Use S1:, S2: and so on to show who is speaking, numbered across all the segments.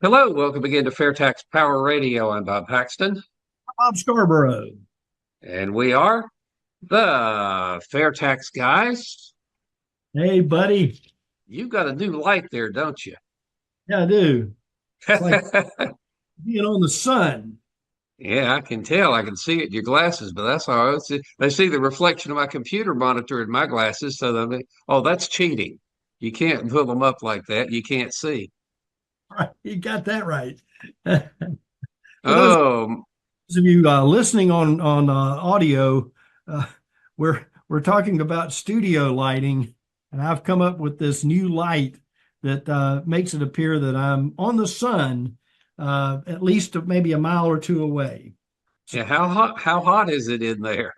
S1: Hello, welcome again to FAIRtax Power Radio. I'm Bob Paxton,
S2: Bob Scarborough.
S1: and we are the FAIRtax Guys.
S2: Hey, buddy.
S1: You've got a new light there, don't you?
S2: Yeah, I do. It's like being on the sun.
S1: Yeah, I can tell. I can see it in your glasses, but that's all right. They see the reflection of my computer monitor in my glasses, so oh, that's cheating. You can't pull them up like that. You can't see.
S2: Right. You got that right. For those
S1: Oh,
S2: of you listening on audio, uh, we're talking about studio lighting, and I've come up with this new light that makes it appear that I'm on the sun, at least maybe a mile or two away.
S1: yeah. How hot is it in there?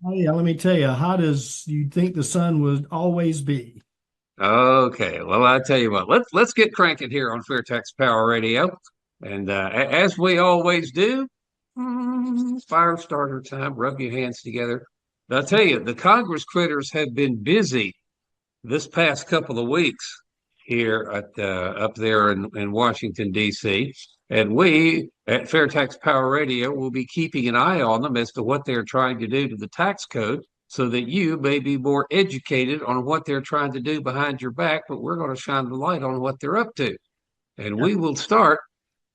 S2: Oh, yeah, let me tell you, hot as you'd think the sun would always be.
S1: Okay, well, I tell you what, let's get cranking here on FairTex Power Radio, and as we always do, fire starter time. Rub your hands together. But I tell you, the Congress critters have been busy this past couple of weeks here at up there in Washington D.C., and we at FairTex Power Radio will be keeping an eye on them as to what they're trying to do to the tax code so that you may be more educated on what they're trying to do behind your back, but we're going to shine the light on what they're up to. And
S2: Yeah.
S1: we will start.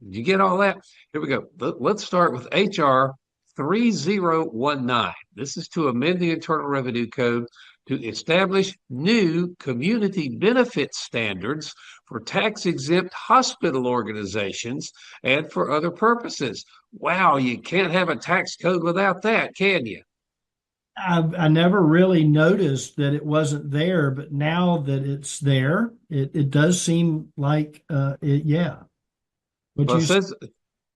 S1: Did you get all that? Here we go. Let's start with HR 3019. This is to amend the Internal Revenue Code to establish new community benefit standards for tax exempt hospital organizations and for other purposes. Wow, you can't have a tax code without that, can you?
S2: I never really noticed that it wasn't there, but now that it's there, it does seem like yeah. What
S1: Well,
S2: you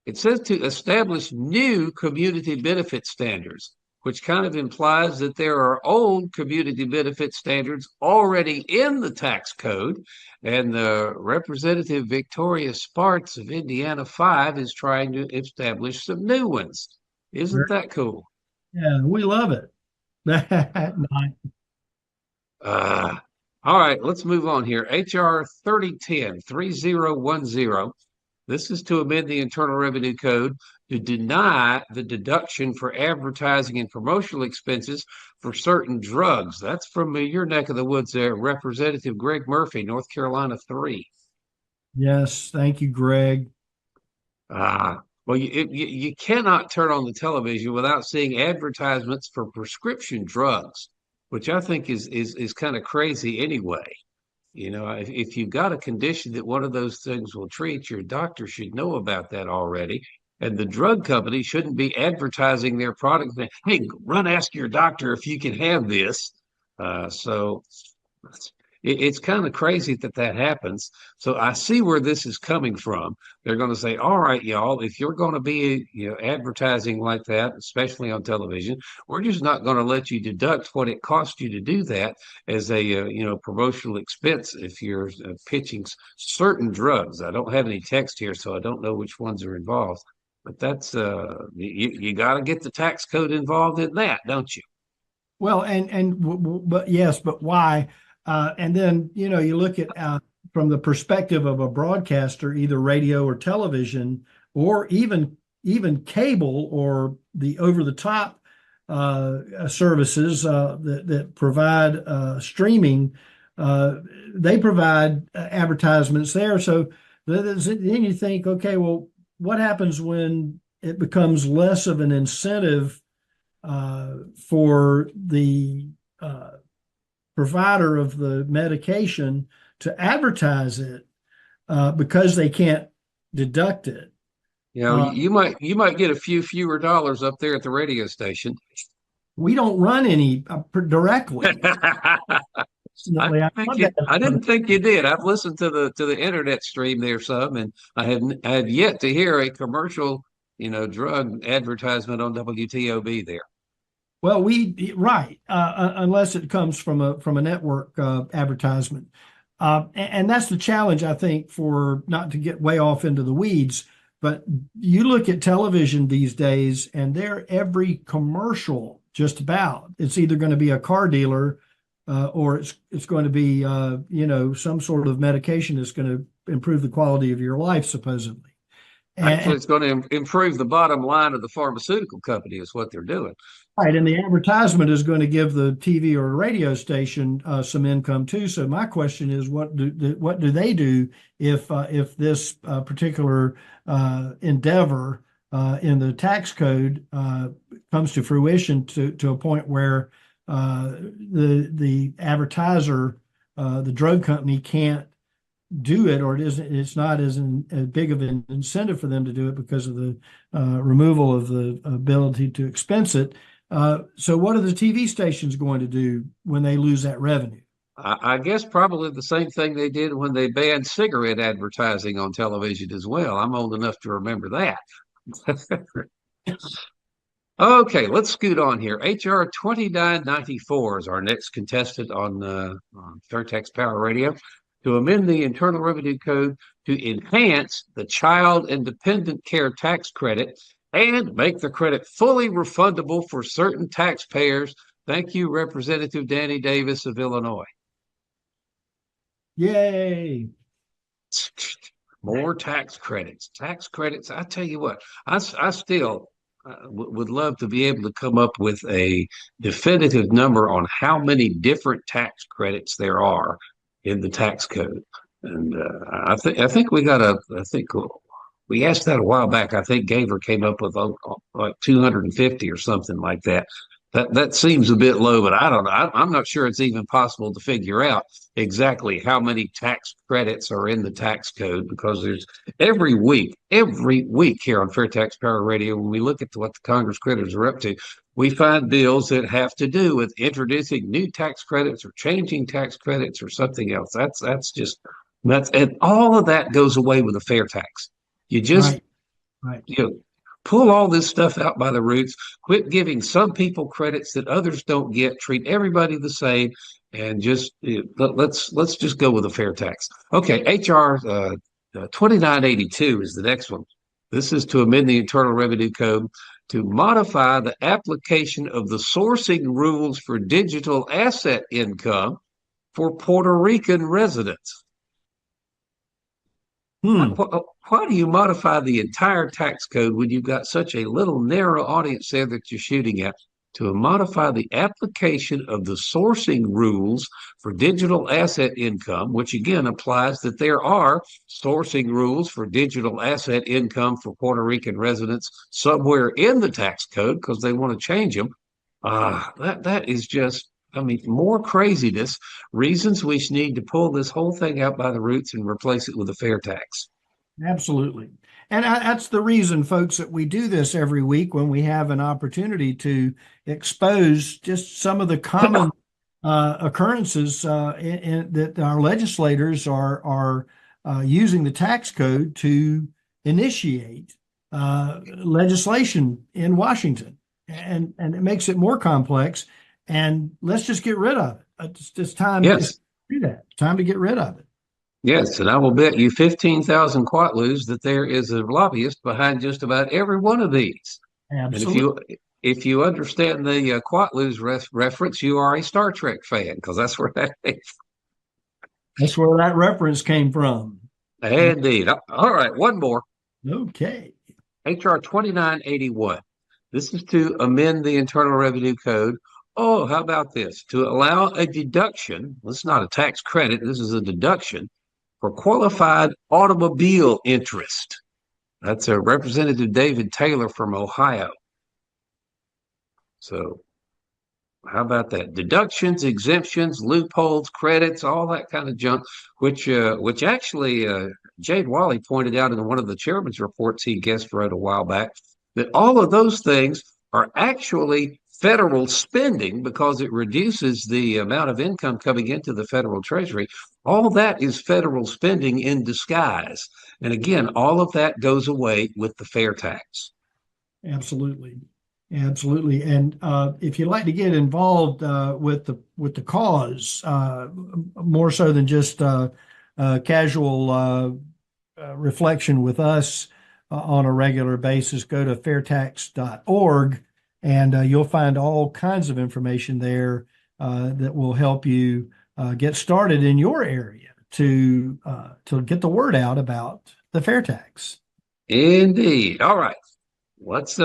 S1: it says to establish new community benefit standards, which kind of implies that there are old community benefit standards already in the tax code. And the Representative Victoria Sparks of Indiana 5 is trying to establish some new ones. Isn't that cool?
S2: Yeah, we love it. Nice.
S1: Uh, all right, let's move on here. HR 3010. This is to amend the Internal Revenue Code to deny the deduction for advertising and promotional expenses for certain drugs. That's from your neck of the woods there, Representative Greg Murphy, North Carolina 3.
S2: Yes, thank you, Greg.
S1: Well, you cannot turn on the television without seeing advertisements for prescription drugs, which I think is kind of crazy anyway. You know, if you've got a condition that one of those things will treat, your doctor should know about that already. And the drug company shouldn't be advertising their product. Hey, run ask your doctor if you can have this. So it's kind of crazy that that happens. So I see where this is coming from. They're going to say, all right, y'all, if you're going to be advertising like that, especially on television, we're just not going to let you deduct what it costs you to do that as a promotional expense if you're pitching certain drugs. I don't have any text here, so I don't know which ones are involved. But that's you got to get the tax code involved in that, don't you?
S2: Well, but yes, but why? And then you look at from the perspective of a broadcaster, either radio or television, or even cable or the over-the-top services that provide streaming. They provide advertisements there. So then you think, okay, well, what happens when it becomes less of an incentive for the provider of the medication to advertise it because they can't deduct it?
S1: You know, you might get a few fewer dollars up there at the radio station.
S2: We don't run any directly. Fortunately,
S1: I didn't think you did. I've listened to the internet stream there some, and I have yet to hear a commercial, drug advertisement on WTOB there.
S2: Well, right, unless it comes from a network advertisement, and that's the challenge, I think, for not to get way off into the weeds. But you look at television these days, and every commercial, just about, it's either going to be a car dealer, or it's going to be some sort of medication that's going to improve the quality of your life, supposedly.
S1: Actually,
S2: And
S1: it's going to improve the bottom line of the pharmaceutical company is what they're doing.
S2: right, and the advertisement is going to give the TV or radio station some income too. So my question is, what do they do if this particular endeavor in the tax code comes to fruition to a point where the advertiser, the drug company, can't do it, or it's not as big of an incentive for them to do it because of the removal of the ability to expense it. So what are the TV stations going to do when they lose that revenue?
S1: I guess probably the same thing they did when they banned cigarette advertising on television as well. I'm old enough to remember that. Okay, let's scoot on here. HR 2994 is our next contestant on FAIRtax Power Radio to amend the Internal Revenue Code to enhance the child and dependent care tax credit and make the credit fully refundable for certain taxpayers. Thank you, Representative Danny Davis of Illinois.
S2: Yay!
S1: More tax credits. Tax credits. I tell you what, I still would love to be able to come up with a definitive number on how many different tax credits there are in the tax code. And I think we asked that a while back. I think Gaver came up with like 250 or something like that. That seems a bit low, but I don't know. I'm not sure it's even possible to figure out exactly how many tax credits are in the tax code, because there's every week here on FAIRtax Power Radio, when we look at what the Congress critters are up to, we find bills that have to do with introducing new tax credits or changing tax credits or something else. And all of that goes away with a fair tax. You just
S2: right.
S1: Pull all this stuff out by the roots. Quit giving some people credits that others don't get. Treat everybody the same, and let's just go with a fair tax. Okay, HR 2982 is the next one. This is to amend the Internal Revenue Code to modify the application of the sourcing rules for digital asset income for Puerto Rican residents. Why do you modify the entire tax code when you've got such a little narrow audience there that you're shooting at? To modify the application of the sourcing rules for digital asset income, which again applies that there are sourcing rules for digital asset income for Puerto Rican residents somewhere in the tax code because they want to change them. That is just, more craziness, reasons we need to pull this whole thing out by the roots and replace it with a fair tax.
S2: Absolutely. And that's the reason, folks, that we do this every week when we have an opportunity to expose just some of the common occurrences that our legislators are using the tax code to initiate legislation in Washington. And it makes it more complex. And let's just get rid of it. It's just time to do that. Time to get rid of it.
S1: Yes, and I will bet you 15,000 quatloos that there is a lobbyist behind just about every one of these.
S2: Absolutely.
S1: And if you understand the quatloos reference, you are a Star Trek fan, because that's where that is.
S2: That's where that reference came from.
S1: Indeed. All right, one more.
S2: Okay.
S1: HR 2981. This is to amend the Internal Revenue Code. Oh, how about this? To allow a deduction. This is not a tax credit. This is a deduction for qualified automobile interest. That's a Representative David Taylor from Ohio. So how about that? Deductions, exemptions, loopholes, credits, all that kind of junk, which actually Jade Wally pointed out in one of the chairman's reports he guest wrote a while back, that all of those things are actually federal spending because it reduces the amount of income coming into the federal treasury. All that is federal spending in disguise. And again, all of that goes away with the fair tax.
S2: Absolutely. Absolutely. And if you'd like to get involved with the cause, more so than just casual reflection with us on a regular basis, go to fairtax.org. And you'll find all kinds of information there that will help you get started in your area to get the word out about the fair tax.
S1: Indeed. All right. Let's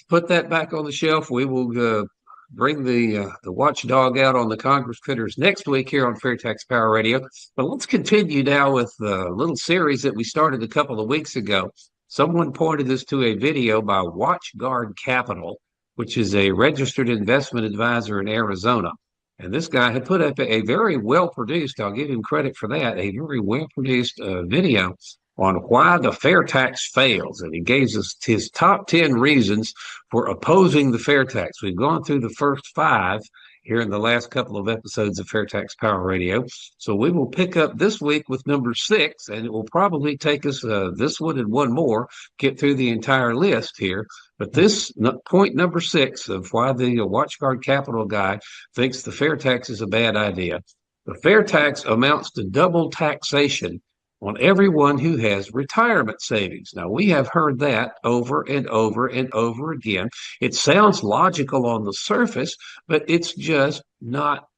S1: put that back on the shelf. We will bring the watchdog out on the Congress critters next week here on FAIRtax Power Radio. But let's continue now with the little series that we started a couple of weeks ago. Someone pointed us to a video by WatchGuard Capital, which is a registered investment advisor in Arizona. And this guy had put up a very well-produced, I'll give him credit for that, a very well-produced video on why the fair tax fails. And he gave us his top 10 reasons for opposing the fair tax. We've gone through the first 5 here in the last couple of episodes of FAIRtax Power Radio. So we will pick up this week with number 6, and it will probably take us this one and one more, get through the entire list here. But this point number 6 of why the WatchGuard Capital guy thinks the fair tax is a bad idea. The fair tax amounts to double taxation on everyone who has retirement savings. Now, we have heard that over and over and over again. It sounds logical on the surface, but it's just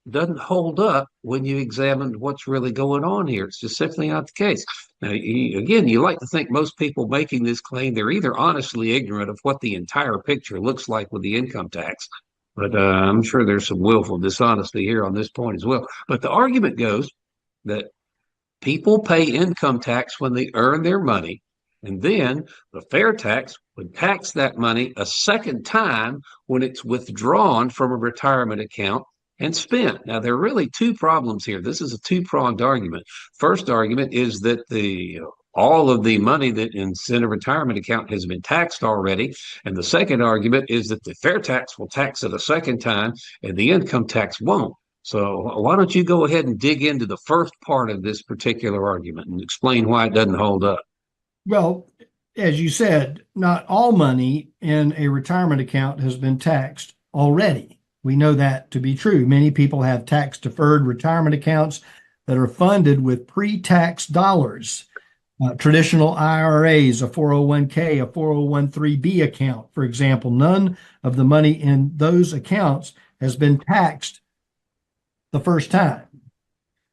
S1: doesn't hold up when you examine what's really going on here. It's just simply not the case. Now, again, you like to think most people making this claim, they're either honestly ignorant of what the entire picture looks like with the income tax, but I'm sure there's some willful dishonesty here on this point as well. But the argument goes that people pay income tax when they earn their money, and then the fair tax would tax that money a second time when it's withdrawn from a retirement account and spent. Now, there are really 2 problems here. This is a 2-pronged argument. First argument is that all of the money that is in a retirement account has been taxed already. And the second argument is that the fair tax will tax it a second time and the income tax won't. So why don't you go ahead and dig into the first part of this particular argument and explain why it doesn't hold up?
S2: Well, as you said, not all money in a retirement account has been taxed already. We know that to be true. Many people have tax-deferred retirement accounts that are funded with pre-tax dollars. Traditional IRAs, a 401k, a 401(b) account, for example. None of the money in those accounts has been taxed the first time.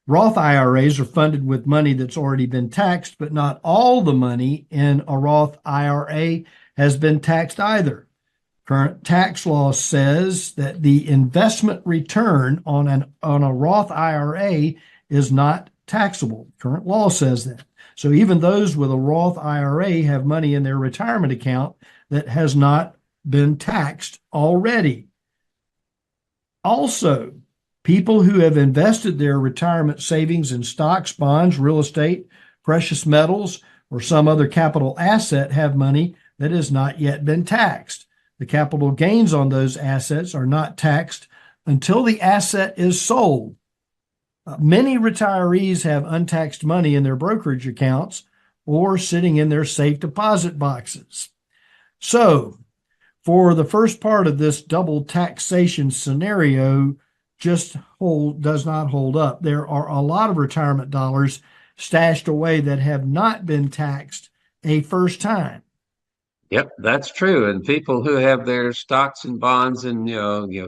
S2: Roth IRAs are funded with money that's already been taxed, but not all the money in a Roth IRA has been taxed either. Current tax law says that the investment return on a Roth IRA is not taxable. Current law says that. So even those with a Roth IRA have money in their retirement account that has not been taxed already. Also, people who have invested their retirement savings in stocks, bonds, real estate, precious metals, or some other capital asset have money that has not yet been taxed. The capital gains on those assets are not taxed until the asset is sold. Many retirees have untaxed money in their brokerage accounts or sitting in their safe deposit boxes. So, for the first part of this double taxation scenario, does not hold up. There are a lot of retirement dollars stashed away that have not been taxed a first time.
S1: Yep, that's true. And people who have their stocks and bonds and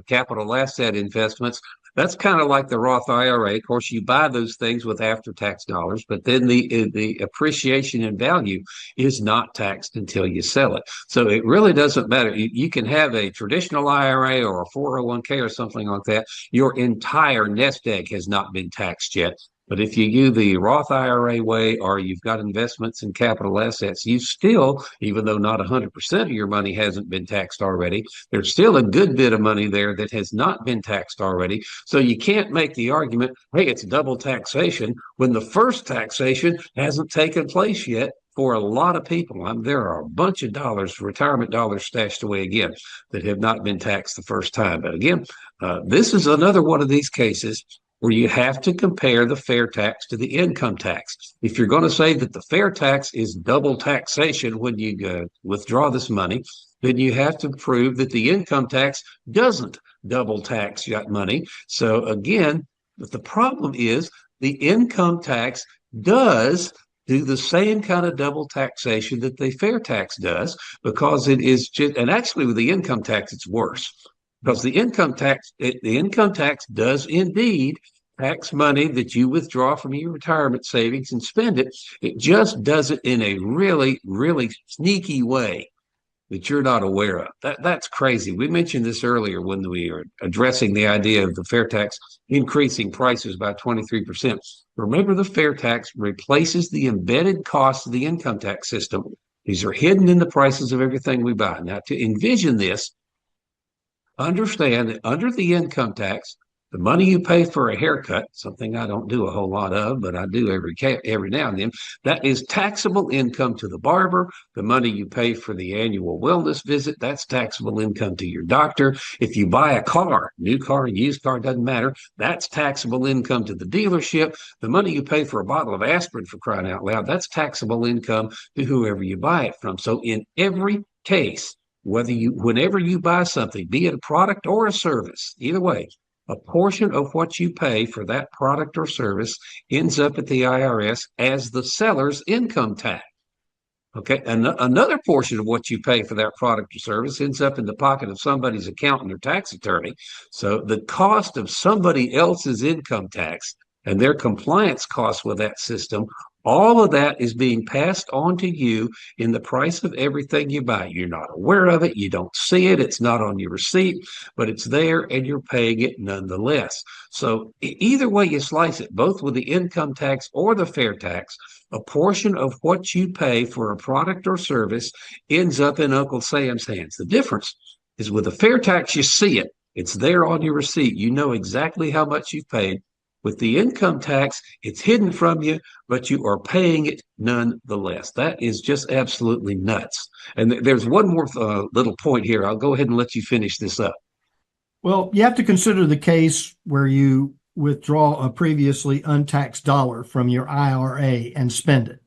S1: capital asset investments, that's kind of like the Roth IRA. Of course, you buy those things with after-tax dollars, but then the appreciation in value is not taxed until you sell it. So it really doesn't matter. You can have a traditional IRA or a 401k or something like that. Your entire nest egg has not been taxed yet. But if you use the Roth IRA way, or you've got investments in capital assets, you still, even though not 100% of your money hasn't been taxed already, there's still a good bit of money there that has not been taxed already. So you can't make the argument, hey, it's double taxation, when the first taxation hasn't taken place yet for a lot of people. There are a bunch of dollars, retirement dollars stashed away again that have not been taxed the first time. But again, this is another one of these cases where you have to compare the fair tax to the income tax. If you're going to say that the fair tax is double taxation when you withdraw this money, then you have to prove that the income tax doesn't double tax that money. So again, but the problem is the income tax does do the same kind of double taxation that the fair tax does, because it is just, and actually with the income tax, it's worse. Because the income tax does indeed tax money that you withdraw from your retirement savings and spend it. It just does it in a really, really sneaky way that you're not aware of. That's crazy. We mentioned this earlier when we were addressing the idea of the fair tax increasing prices by 23%. Remember, the fair tax replaces the embedded costs of the income tax system. These are hidden in the prices of everything we buy. Now, to envision this, understand that under the income tax, the money you pay for a haircut, something I don't do a whole lot of, but I do every now and then, that is taxable income to the barber. The money you pay for the annual wellness visit, that's taxable income to your doctor. If you buy a car, new car, used car, doesn't matter, that's taxable income to the dealership. The money you pay for a bottle of aspirin, for crying out loud, that's taxable income to whoever you buy it from. So in every case, whenever you buy something, be it a product or a service, either way, a portion of what you pay for that product or service ends up at the IRS as the seller's income tax. Okay, and another portion of what you pay for that product or service ends up in the pocket of somebody's accountant or tax attorney. So the cost of somebody else's income tax and their compliance costs with that system, all of that is being passed on to you in the price of everything you buy. You're not aware of it. You don't see it. It's not on your receipt, but it's there and you're paying it nonetheless. So either way you slice it, both with the income tax or the fair tax, a portion of what you pay for a product or service ends up in Uncle Sam's hands. The difference is with the fair tax, you see it. It's there on your receipt. You know exactly how much you've paid. With the income tax, it's hidden from you, but you are paying it nonetheless. That is just absolutely nuts. And there's one more little point here. I'll go ahead and let you finish this up.
S2: Well, you have to consider the case where you withdraw a previously untaxed dollar from your IRA and spend it.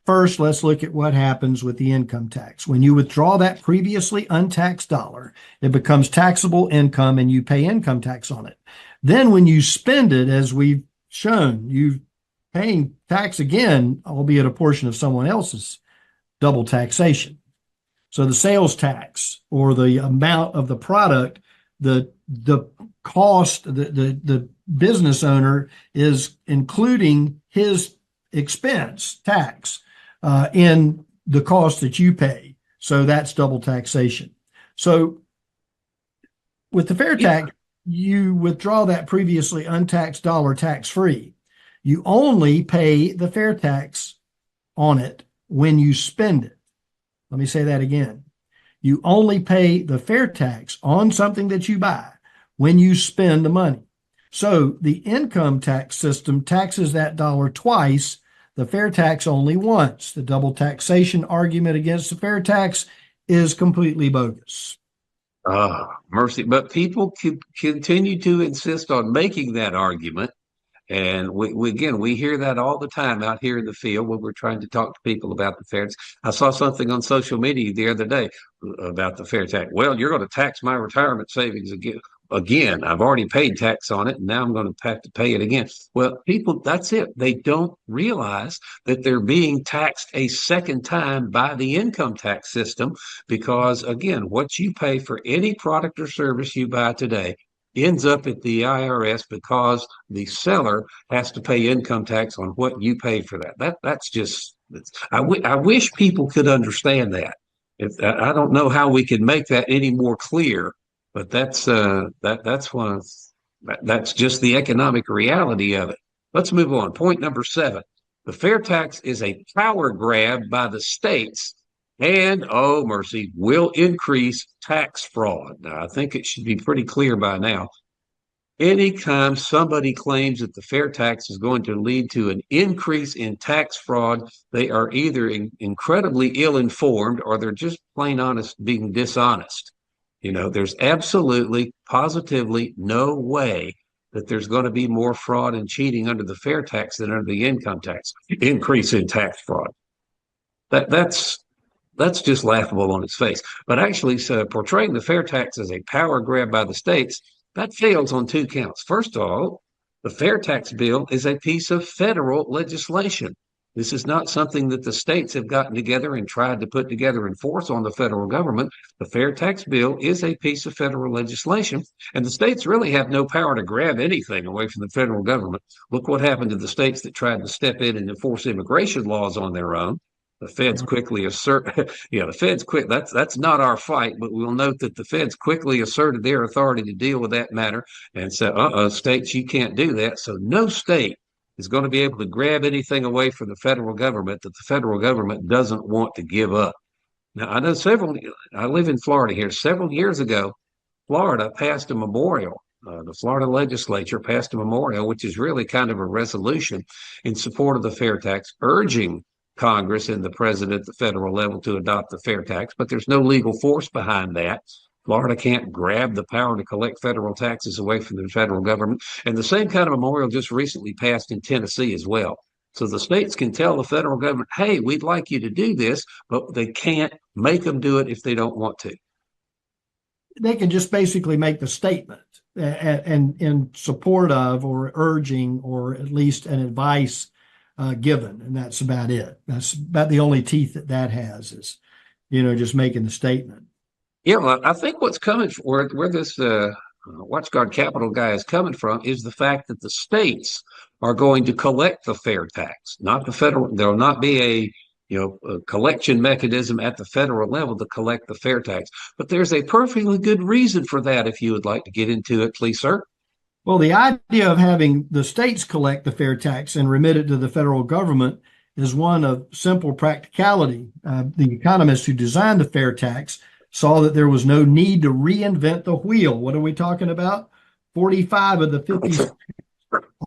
S2: First, let's look at what happens with the income tax. When you withdraw that previously untaxed dollar, it becomes taxable income and you pay income tax on it. Then when you spend it, as we've shown, you're paying tax again, albeit a portion of someone else's, double taxation. So the sales tax or the amount of the product, the cost, the business owner is including his expense tax in the cost that you pay. So that's double taxation. So with the fair tax, you withdraw that previously untaxed dollar tax-free. You only pay the fair tax on it when you spend it. Let me say that again. You only pay the fair tax on something that you buy when you spend the money. So the income tax system taxes that dollar twice, the fair tax only once. The double taxation argument against the fair tax is completely bogus.
S1: Mercy. But people continue to insist on making that argument. And we hear that all the time out here in the field when we're trying to talk to people about the fair tax. I saw something on social media the other day about the fair tax. Well, you're going to tax my retirement savings again. I've already paid tax on it, and now I'm going to have to pay it again. Well, people, that's it. They don't realize that they're being taxed a second time by the income tax system because, again, what you pay for any product or service you buy today ends up at the IRS because the seller has to pay income tax on what you paid for that. That's just, I wish people could understand that. I don't know how we can make that any more clear, but that's just the economic reality of it. Let's move on. Point number 7. The fair tax is a power grab by the states and, oh mercy, will increase tax fraud. Now, I think it should be pretty clear by now. Anytime somebody claims that the fair tax is going to lead to an increase in tax fraud, they are either incredibly ill-informed or they're just plain honest being dishonest. You know, there's absolutely, positively no way that there's going to be more fraud and cheating under the fair tax than under the income tax. Increase in tax fraud. That's just laughable on its face. But actually, so portraying the fair tax as a power grab by the states, that fails on 2 counts. First of all, the fair tax bill is a piece of federal legislation. This is not something that the states have gotten together and tried to put together and force on the federal government. The fair tax bill is a piece of federal legislation, and the states really have no power to grab anything away from the federal government. Look what happened to the states that tried to step in and enforce immigration laws on their own. The feds quickly assert, yeah, the feds quick. That's not our fight, but we'll note that the feds quickly asserted their authority to deal with that matter and said, states, you can't do that. So no state is going to be able to grab anything away from the federal government that the federal government doesn't want to give up. Now, I live in Florida here. Several years ago, Florida passed a memorial. The Florida legislature passed a memorial, which is really kind of a resolution in support of the fair tax, urging Congress and the president at the federal level to adopt the fair tax, but there's no legal force behind that. Florida can't grab the power to collect federal taxes away from the federal government. And the same kind of memorial just recently passed in Tennessee as well. So the states can tell the federal government, hey, we'd like you to do this, but they can't make them do it if they don't want to.
S2: They can just basically make the statement and in support of or urging or at least an advice given. And that's about it. That's about the only teeth that has is, just making the statement.
S1: Yeah, well, I think what's coming where this WatchGuard Capital guy is coming from is the fact that the states are going to collect the fair tax, not the federal. There will not be a collection mechanism at the federal level to collect the fair tax. But there's a perfectly good reason for that. If you would like to get into it, please, sir.
S2: Well, the idea of having the states collect the fair tax and remit it to the federal government is one of simple practicality. The economists who designed the fair tax saw that there was no need to reinvent the wheel. What are we talking about? 45 of the 50 states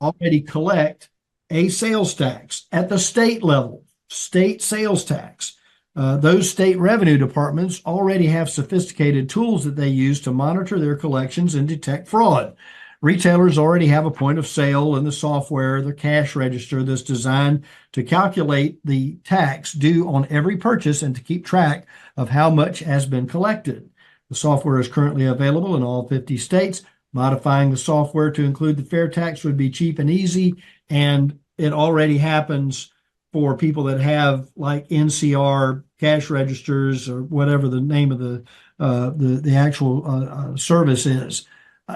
S2: already collect a sales tax at the state level, state sales tax. Those state revenue departments already have sophisticated tools that they use to monitor their collections and detect fraud. Retailers already have a point of sale in the software, the cash register that's designed to calculate the tax due on every purchase and to keep track of how much has been collected. The software is currently available in all 50 states. Modifying the software to include the fair tax would be cheap and easy, and it already happens for people that have like NCR cash registers or whatever the name of the actual service is.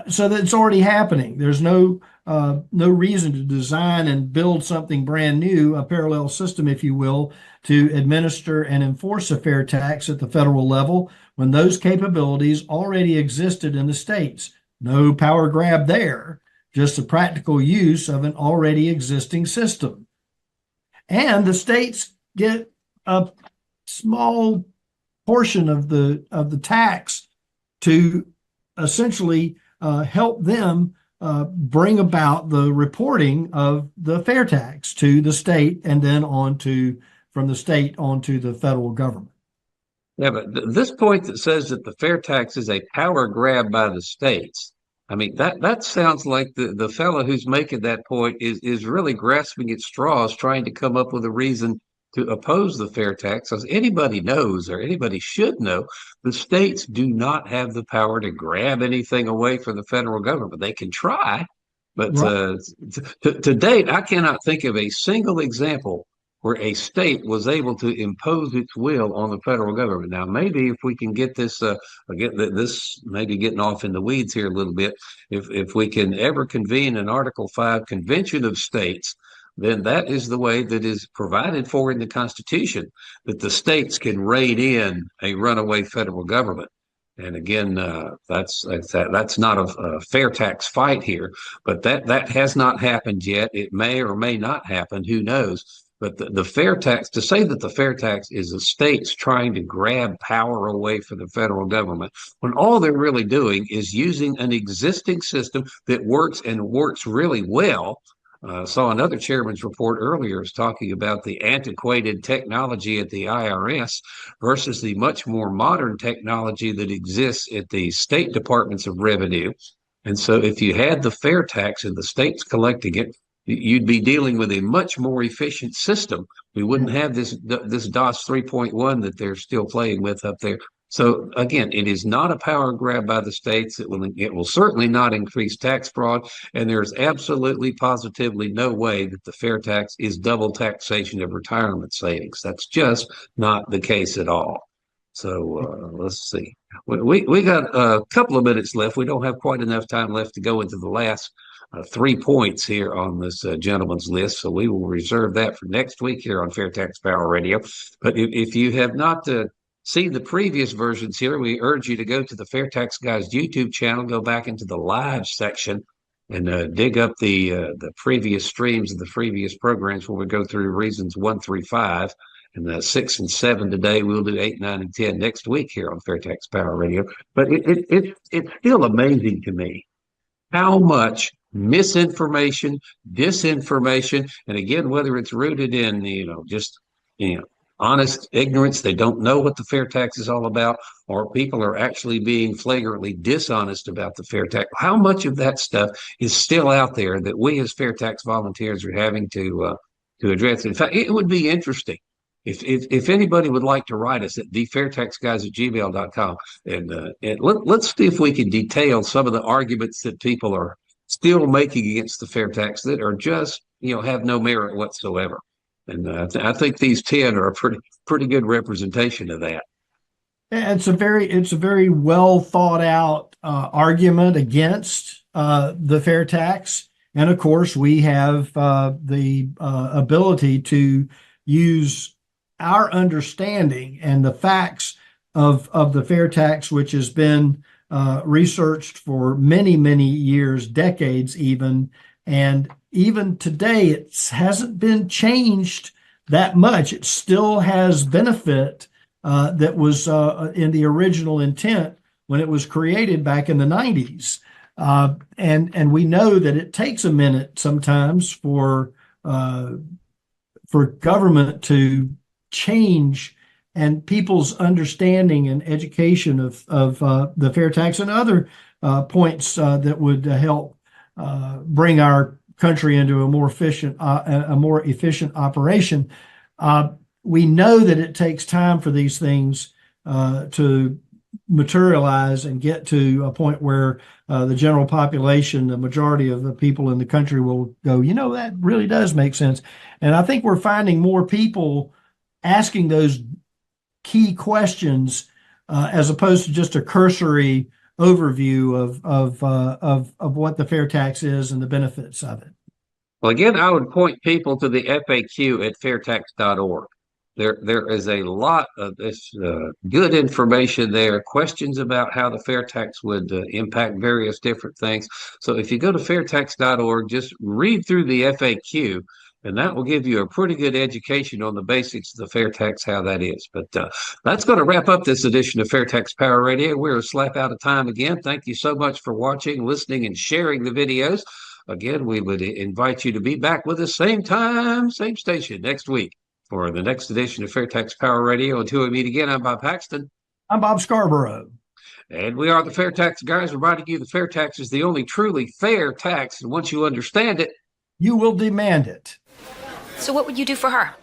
S2: So that's already happening. There's no reason to design and build something brand new, a parallel system, if you will, to administer and enforce a fair tax at the federal level when those capabilities already existed in the states. No power grab there, just a practical use of an already existing system. And the states get a small portion of the tax to essentially help them bring about the reporting of the fair tax to the state and then from the state onto the federal government.
S1: Yeah, but this point that says that the fair tax is a power grab by the states, I mean, that sounds like the fellow who's making that point is really grasping at straws, trying to come up with a reason to oppose the fair tax. As anybody knows, or anybody should know, the states do not have the power to grab anything away from the federal government. They can try, but right. To date, I cannot think of a single example where a state was able to impose its will on the federal government. Now, maybe if we can get this, this maybe getting off in the weeds here a little bit, if we can ever convene an Article 5 convention of states, then that is the way that is provided for in the Constitution, that the states can rein in a runaway federal government. And again, that's not a fair tax fight here, but that has not happened yet. It may or may not happen. Who knows? But the fair tax, to say that the fair tax is the states trying to grab power away from the federal government, when all they're really doing is using an existing system that works and works really well. Saw another chairman's report earlier is talking about the antiquated technology at the IRS versus the much more modern technology that exists at the state departments of revenue. And so if you had the fair tax and the states collecting it, you'd be dealing with a much more efficient system. We wouldn't have this DOS 3.1 that they're still playing with up there. So again, it is not a power grab by the states. It will certainly not increase tax fraud, and there's absolutely positively no way that the fair tax is double taxation of retirement savings. That's just not the case at all. So let's see. We got a couple of minutes left. We don't have quite enough time left to go into the last 3 points here on this gentleman's list. So we will reserve that for next week here on Fair Tax Power Radio. But if you have not seen the previous versions here, we urge you to go to the FAIRtax Guys YouTube channel, go back into the live section, and dig up the previous streams of the previous programs where we go through reasons 1 through 5. And 6 and 7 today. We'll do 8, 9, and 10 next week here on FAIRtax Power Radio. But it's still amazing to me how much misinformation, disinformation, and again, whether it's rooted in just honest ignorance, they don't know what the fair tax is all about, or people are actually being flagrantly dishonest about the fair tax. How much of that stuff is still out there that we as fair tax volunteers are having to address? In fact, it would be interesting if anybody would like to write us at thefairtaxguys@gmail.com, and let's see if we can detail some of the arguments that people are still making against the fair tax that are just have no merit whatsoever. And I think these 10 are a pretty good representation of that.
S2: It's a very well thought out argument against the fair tax, and of course we have the ability to use our understanding and the facts of the fair tax, which has been researched for many years, decades even, and even today it hasn't been changed that much. It still has benefit that was in the original intent when it was created back in the 90s. And we know that it takes a minute sometimes for government to change and people's understanding and education of the fair tax and other points that would help bring our country into a more efficient operation. We know that it takes time for these things to materialize and get to a point where the general population, the majority of the people in the country will go, that really does make sense. And I think we're finding more people asking those key questions as opposed to just a cursory overview of what the fair tax is and the benefits of it.
S1: Well, again, I would point people to the FAQ at fairtax.org. There is a lot of this good information there, questions about how the fair tax would impact various different things. So if you go to fairtax.org, just read through the FAQ, and that will give you a pretty good education on the basics of the fair tax, how that is. But that's going to wrap up this edition of Fair Tax Power Radio. We're a slap out of time again. Thank you so much for watching, listening, and sharing the videos. Again, we would invite you to be back with us same time, same station next week for the next edition of Fair Tax Power Radio. Until we meet again, I'm Bob Paxton.
S2: I'm Bob Scarborough.
S1: And we are the Fair Tax Guys, reminding you the fair tax is the only truly fair tax. And once you understand it,
S2: you will demand it.
S3: So what would you do for her?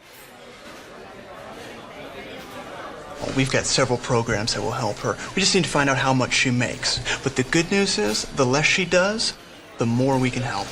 S4: Well, we've got several programs that will help her. We just need to find out how much she makes. But the good news is, the less she does, the more we can help.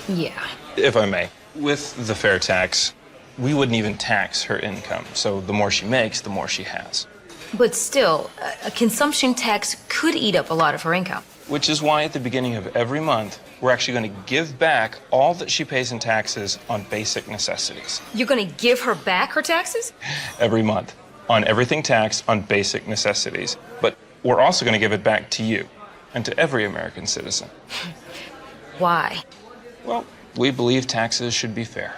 S3: Yeah.
S5: If I may, with the fair tax, we wouldn't even tax her income. So the more she makes, the more she has.
S3: But still, a consumption tax could eat up a lot of her income.
S5: Which is why at the beginning of every month, we're actually going to give back all that she pays in taxes on basic necessities.
S3: You're going to give her back her taxes?
S5: Every month, on everything taxed on basic necessities. But we're also going to give it back to you and to every American citizen.
S3: Why?
S5: Well, we believe taxes should be fair.